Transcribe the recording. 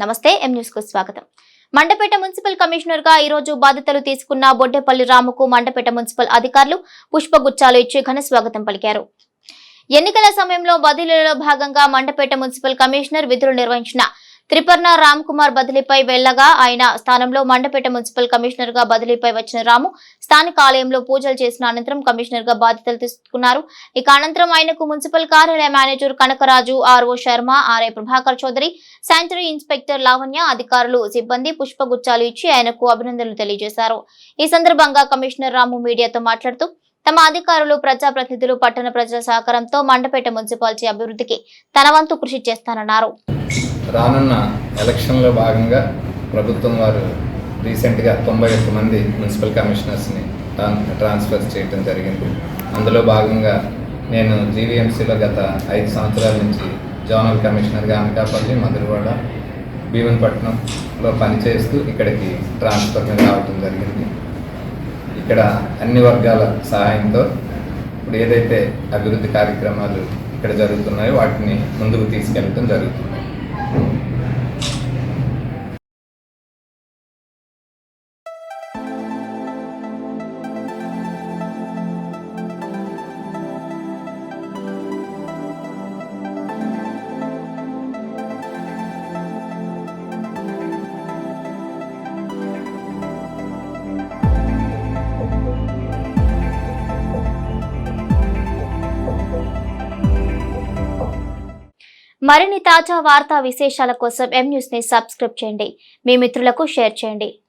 నమస్తే M news కు స్వాగతం. మండపేట మున్సిపల్ కమిషనర్ గా ఈ రోజు బాధ్యతలు తీసుకున్న బొడ్డేపల్లి రాముకు మండపేట మున్సిపల్ అధికారులు పుష్పగుచ్చాలు ఇచ్చి ఘన స్వాగతం పలికారు. ఎన్నికల సమయంలో బదిలీలో భాగంగా మండపేట మున్సిపల్ కమిషనర్ విధులు నిర్వహించిన త్రిపర్ణ రామ్ కుమార్ బదిలీపై వెళ్లగా ఆయన స్థానంలో మండపేట మున్సిపల్ కమిషనర్ గా బదిలీపై వచ్చిన రాము స్థానిక ఆలయంలో పూజలు చేసిన అనంతరం కమిషనర్ గా బాధ్యతలు తీసుకున్నారు. ఇక అనంతరం ఆయనకు మున్సిపల్ కార్యాలయ manager Kanakaraju, RO Sharma, RI Prabhakar Chowdary, sanitary inspector Lavanya, అధికారులు, సిబ్బంది పుష్పగుచ్చాలు ఇచ్చి ఆయనకు అభినందనలు తెలియజేశారు. ఈ సందర్భంగా కమిషనర్ రాము మీడియాతో మాట్లాడుతూ తమ అధికారులు, ప్రజాప్రతినిధులు, పట్టణ ప్రజల సహకారంతో మండపేట మున్సిపాలిటీ అభివృద్ధికి తన వంతు కృషి చేస్తానన్నారు. రానున్న ఎలక్షన్లో భాగంగా ప్రభుత్వం వారు రీసెంట్గా 91 మంది మున్సిపల్ కమిషనర్స్ని ట్రాన్స్ఫర్ చేయడం జరిగింది. అందులో భాగంగా నేను జీవీఎంసీలో గత 5 సంవత్సరాల నుంచి జోనల్ కమిషనర్గా అనకాపల్లి, మధురవాడ, భీమన్పట్నంలో పనిచేస్తూ ఇక్కడికి ట్రాన్స్ఫర్ రావడం జరిగింది. ఇక్కడ అన్ని వర్గాల సహాయంతో ఇప్పుడు ఏదైతే అభివృద్ధి కార్యక్రమాలు ఇక్కడ జరుగుతున్నాయో వాటిని ముందుకు తీసుకెళ్ళడం జరుగుతుంది. మరిన్ని తాజా వార్తా విశేషాల కోసం ఎం న్యూస్ ని సబ్స్క్రైబ్ చేయండి. మీ మిత్రులకు షేర్ చేయండి.